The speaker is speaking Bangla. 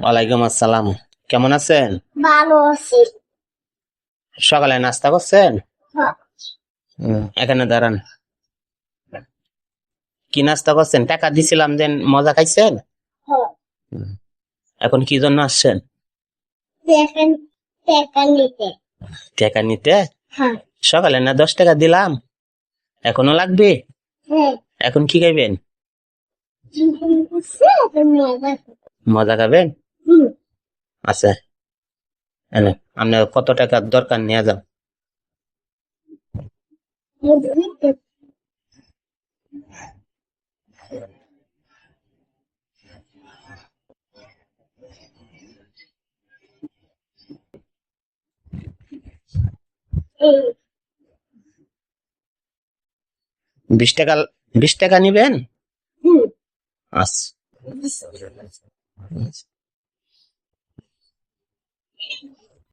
ওয়ালাইকুম আসসালাম। কেমন আছেন? ভালো আছি। সকালে নাস্তা করছেন? হ্যাঁ, এখানে দাঁড়ান। কি নাস্তা করছেন? টাকা দিছিলাম দেন, মজা খাইছেন? হ্যাঁ। হুম। এখন কি জন্য আসছেন? দেখেন টাকা নিতে। টাকা নিতে? হ্যাঁ। সকালে না 10 টাকা দিলাম, এখনো লাগবে? হ্যাঁ। এখন কি খাইবেন? মজা। মজা খাবেন? হুম। আচ্ছা, এনে আপনার কত টাকার দরকার নিয়ে যান। এই 20 টাকা, 20 টাকা নিবেন? হুম। আচ্ছা।